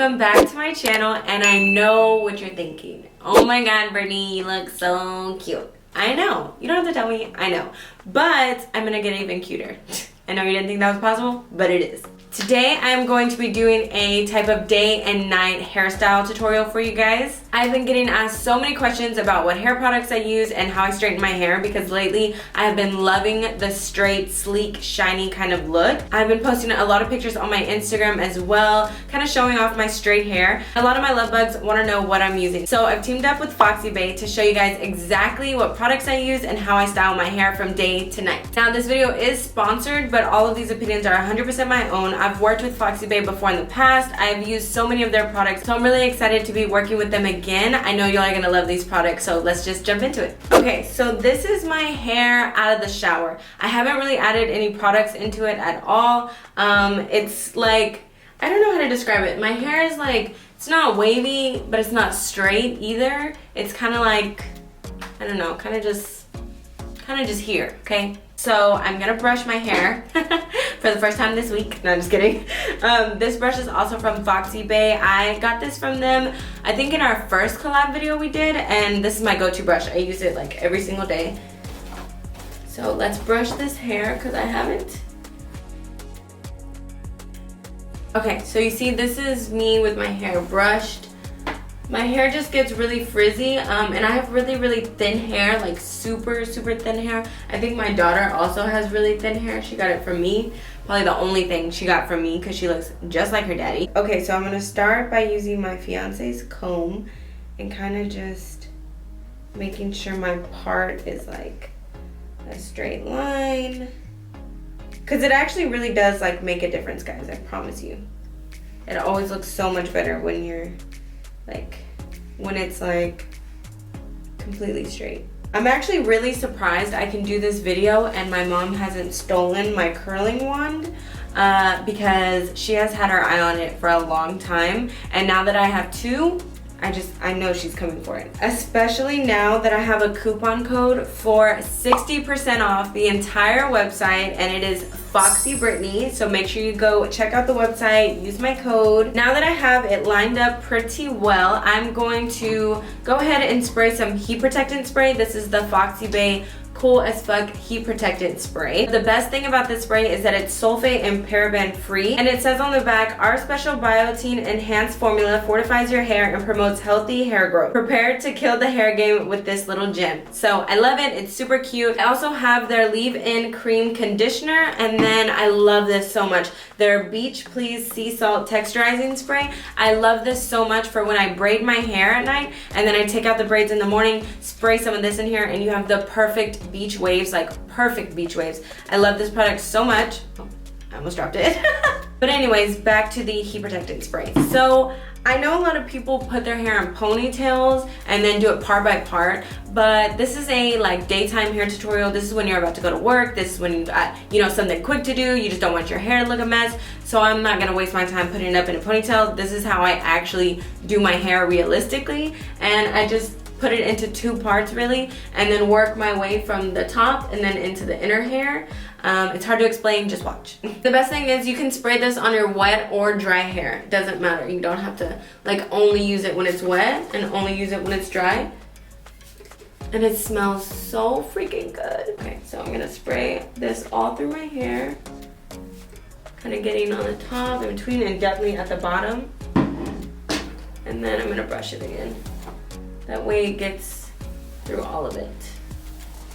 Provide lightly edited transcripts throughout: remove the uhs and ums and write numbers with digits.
welcome back to my channel. And I know what you're thinking. Oh my god, Brittany, you look so cute. I know, you don't have to tell me, I know, but I'm gonna get even cuter. I know you didn't think that was possible, but it is. Today I'm going to be doing a type of day and night hairstyle tutorial for you guys. I've been getting asked so many questions about what hair products I use and how I straighten my hair, because lately I have been loving the straight, sleek, shiny kind of look. I've been posting a lot of pictures on my Instagram as well, kind of showing off my straight hair. A lot of my love bugs want to know what I'm using. So I've teamed up with Bay to show you guys exactly what products I use and how I style my hair from day to night. Now this video is sponsored, but all of these opinions are 100% my own. I've worked with Bay before in the past. I've used so many of their products, so I'm really excited to be working with them again. I know y'all are gonna love these products, so let's just jump into it. Okay, so this is my hair out of the shower. I haven't really added any products into it at all. It's like, I don't know how to describe it. My hair is like, it's not wavy, but it's not straight either. It's kind of like, I don't know, kind of just here, okay? So I'm gonna brush my hair for the first time this week. No, I'm just kidding. This brush is also from Bay. I got this from them, I think in our first collab video we did, and this is my go-to brush. I use it like every single day. So let's brush this hair because I haven't. Okay, so you see this is me with my hair brushed. My hair just gets really frizzy, and I have really thin hair, like super thin hair. I think my daughter also has really thin hair. She got it from me. Probably the only thing she got from me because she looks just like her daddy. Okay, so I'm gonna start by using my fiance's comb and kind of just making sure my part is like a straight line. Because it actually really does like make a difference, guys, I promise you. It always looks so much better when you're when it's like completely straight. I'm actually really surprised I can do this video and my mom hasn't stolen my curling wand, because she has had her eye on it for a long time, and now that I have two, I know she's coming for it. Especially now that I have a coupon code for 60% off the entire website, and it is Foxy Brittney. So make sure you go check out the website, use my code. Now that I have it lined up pretty well, I'm going to go ahead and spray some heat protectant spray. This is the Bay Cool as Fuck Heat Protectant Spray. The best thing about this spray is that it's sulfate and paraben free, and it says on the back, our special biotin enhanced formula fortifies your hair and promotes healthy hair growth. Prepared to kill the hair game with this little gem. So I love it, it's super cute. I also have their leave-in cream conditioner, and then I love this so much, their Beach Please Sea Salt Texturizing Spray. I love this so much for when I braid my hair at night, and then I take out the braids in the morning, spray some of this in here, and you have the perfect beach waves, like perfect beach waves. I love this product so much. Oh, I almost dropped it. But anyways, back to the heat protectant spray. So I know a lot of people put their hair in ponytails and then do it part by part, but this is a like daytime hair tutorial. This is when you're about to go to work. This is when you got, you know, something quick to do. You just don't want your hair to look a mess. So I'm not gonna waste my time putting it up in a ponytail. This is how I actually do my hair realistically, and I just put it into two parts really, and then work my way from the top and then into the inner hair. It's hard to explain, just watch. The best thing is you can spray this on your wet or dry hair. It doesn't matter. You don't have to like only use it when it's wet and only use it when it's dry. And it smells so freaking good. Okay, so I'm gonna spray this all through my hair. Kind of getting on the top, in between, and definitely at the bottom. And then I'm gonna brush it again. That way it gets through all of it.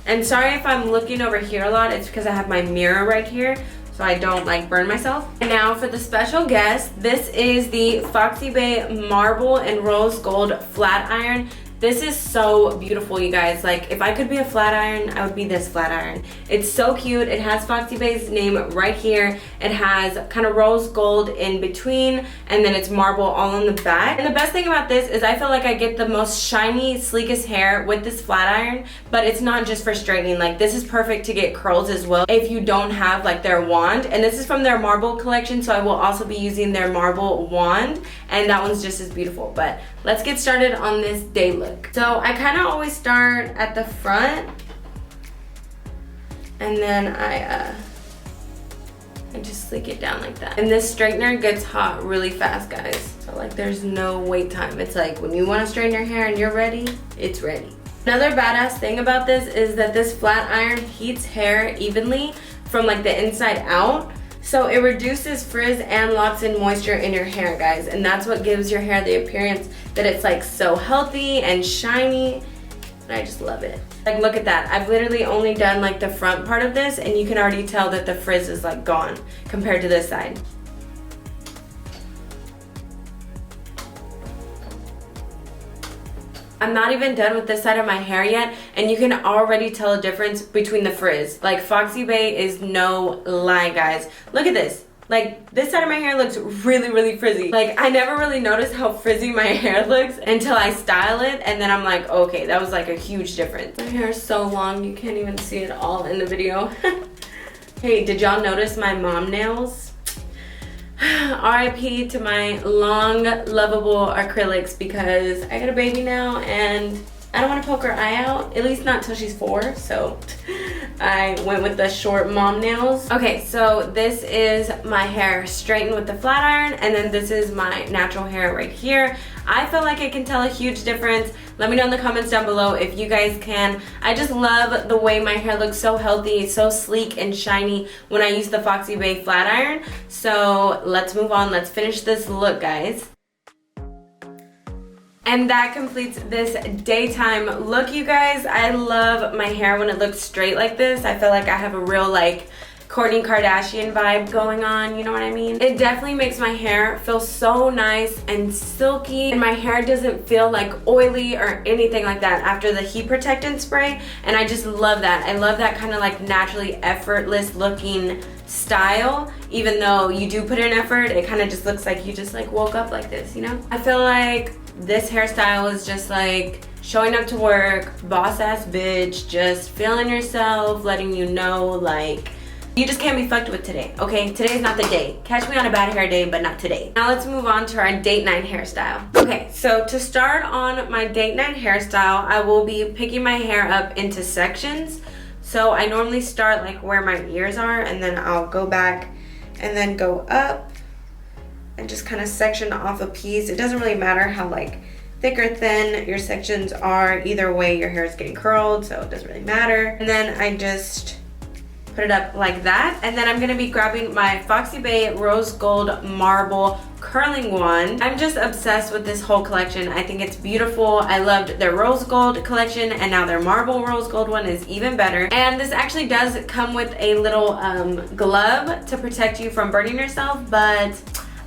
And sorry if I'm looking over here a lot, it's because I have my mirror right here, so I don't like burn myself. And now for the special guest, this is the Bay Marble and Rose Gold Flat Iron. This is so beautiful, you guys. Like, if I could be a flat iron, I would be this flat iron. It's so cute. It has Bay's name right here. It has kind of rose gold in between, and then it's marble all on the back. And the best thing about this is I feel like I get the most shiny, sleekest hair with this flat iron, but it's not just for straightening. Like, this is perfect to get curls as well if you don't have like their wand. And this is from their marble collection, so I will also be using their marble wand, and that one's just as beautiful. But let's get started on this day look. So I kind of always start at the front, and then I just sleek it down like that. And this straightener gets hot really fast, guys. So So like there's no wait time. It's like when you want to straighten your hair and you're ready, it's ready. Another badass thing about this is that this flat iron heats hair evenly from like the inside out. So it reduces frizz and locks in moisture in your hair, guys. And that's what gives your hair the appearance that it's like so healthy and shiny. And I just love it. Like look at that. I've literally only done like the front part of this and you can already tell that the frizz is like gone compared to this side. I'm not even done with this side of my hair yet, and you can already tell a difference between the frizz. Like Foxy Bae is no lie, guys. Look at this. Like this side of my hair looks really, really frizzy. Like I never really noticed how frizzy my hair looks until I style it, and then I'm like, okay, that was like a huge difference. My hair is so long, you can't even see it all in the video. Hey, did y'all notice my mom nails? RIP to my long, lovable acrylics because I got a baby now and I don't want to poke her eye out, at least not till she's 4, so I went with the short mom nails. Okay, so this is my hair straightened with the flat iron, and then this is my natural hair right here. I feel like I can tell a huge difference. Let me know in the comments down below if you guys can. I just love the way my hair looks so healthy, so sleek and shiny when I use the Foxy Bae flat iron. So let's move on, let's finish this look, guys. And that completes this daytime look, you guys. I love my hair when it looks straight like this. I feel like I have a real like Kourtney Kardashian vibe going on, you know what I mean? It definitely makes my hair feel so nice and silky, and my hair doesn't feel like oily or anything like that after the heat protectant spray, and I just love that. I love that kind of like naturally effortless looking style. Even though you do put in effort, it kind of just looks like you just like woke up like this, you know? I feel like this hairstyle is just like showing up to work, boss ass bitch, just feeling yourself, letting you know like you just can't be fucked with today, okay? Today's not the day. Catch me on a bad hair day, but not today. Now let's move on to our date night hairstyle. Okay, so to start on my date night hairstyle, I will be picking my hair up into sections. So I normally start like where my ears are, and then I'll go back and then go up and just kind of section off a piece. It doesn't really matter how like thick or thin your sections are. Either way, your hair is getting curled, so it doesn't really matter. And then I just put it up like that, and then I'm gonna be grabbing my Foxy Bae Rose Gold Marble Curling Wand. I'm just obsessed with this whole collection. I think it's beautiful. I loved their Rose Gold collection, and now their Marble Rose Gold one is even better. And this actually does come with a little glove to protect you from burning yourself, but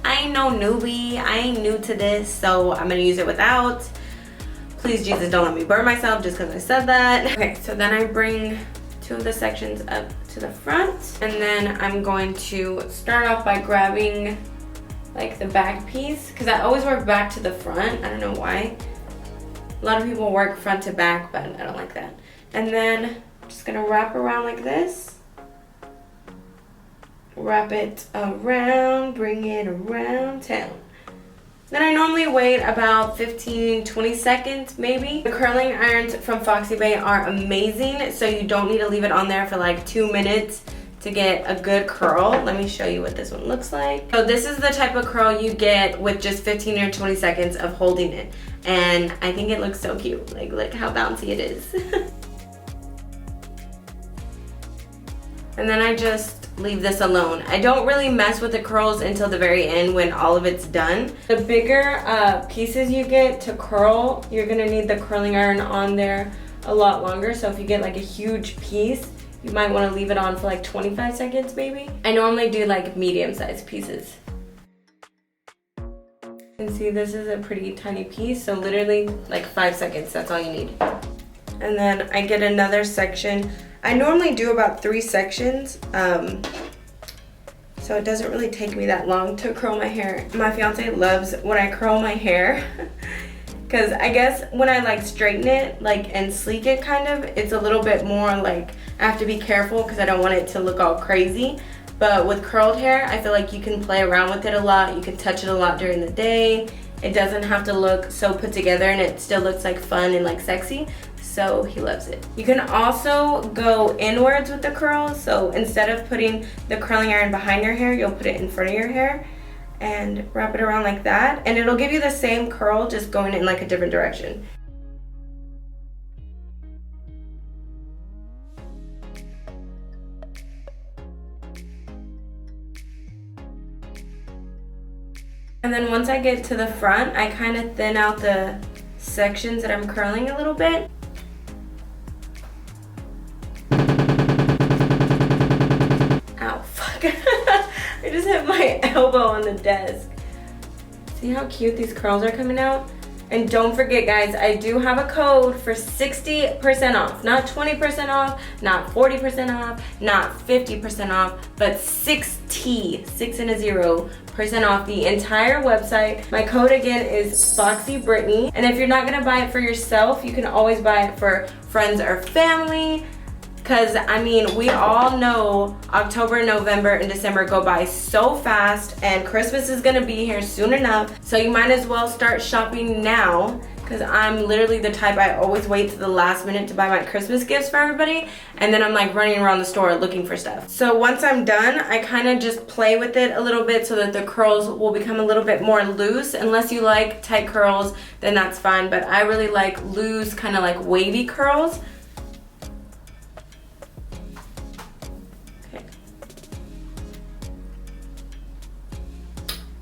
I ain't no newbie. I ain't new to this, so I'm gonna use it without. Please, Jesus, don't let me burn myself just because I said that. Okay, so then I bring 2 of the sections up to the front, and then I'm going to start off by grabbing like the back piece, because I always work back to the front. I don't know why. A lot of people work front to back, but I don't like that. And then I'm just gonna wrap around like this. Wrap it around, bring it around town. Then I normally wait about 15-20 seconds maybe. The curling irons from Foxy Bae are amazing, so you don't need to leave it on there for like 2 minutes to get a good curl. Let me show you what this one looks like. So this is the type of curl you get with just 15 or 20 seconds of holding it. And I think it looks so cute. Like, look how bouncy it is. And then I just leave this alone. I don't really mess with the curls until the very end when all of it's done. The bigger pieces you get to curl, you're gonna need the curling iron on there a lot longer. So if you get like a huge piece, you might wanna leave it on for like 25 seconds maybe. I normally do like medium-sized pieces. And see, this is a pretty tiny piece, so literally like 5 seconds, that's all you need. And then I get another section. I normally do about 3 sections, so it doesn't really take me that long to curl my hair. My fiance loves when I curl my hair, because I guess when I like straighten it like and sleek it kind of, it's a little bit more like I have to be careful because I don't want it to look all crazy. But with curled hair, I feel like you can play around with it a lot. You can touch it a lot during the day. It doesn't have to look so put together, and it still looks like fun and like sexy. So he loves it. You can also go inwards with the curls. So instead of putting the curling iron behind your hair, you'll put it in front of your hair. and wrap it around like that, and it'll give you the same curl, just going in like a different direction. And then once I get to the front, I kind of thin out the sections that I'm curling a little bit. Ow, fuck. I just hit my elbow on the desk. See how cute these curls are coming out? And don't forget, guys, I do have a code for 60% off. Not 20% off, not 40% off, not 50% off, but 60, 6 and a 0% off the entire website. My code again is Foxy Brittney. And if you're not gonna buy it for yourself, you can always buy it for friends or family. Because, I mean, we all know October, November, and December go by so fast, and Christmas is gonna be here soon enough. So you might as well start shopping now, because I'm literally the type, I always wait to the last minute to buy my Christmas gifts for everybody, and then I'm like running around the store looking for stuff. So once I'm done, I kind of just play with it a little bit so that the curls will become a little bit more loose. Unless you like tight curls, then that's fine, but I really like loose, kind of like wavy curls.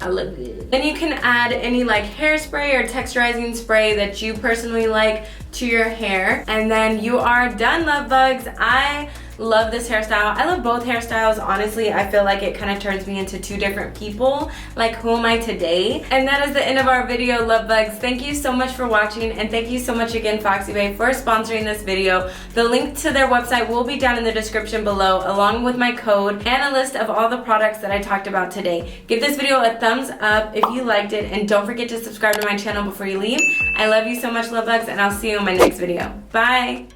I look good. Then you can add any like hairspray or texturizing spray that you personally like to your hair. And then you are done, love bugs. I love this hairstyle. I love both hairstyles, honestly. I feel like it kind of turns me into two different people. Like, who am I today? And that is the end of our video, love bugs. Thank you so much for watching, and thank you so much again, Foxy Bae, for sponsoring this video. The link to their website will be down in the description below, along with my code and a list of all the products that I talked about today. Give this video a thumbs up if you liked it, and don't forget to subscribe to my channel before you leave. I love you so much, love bugs, and I'll see you in my next video. Bye!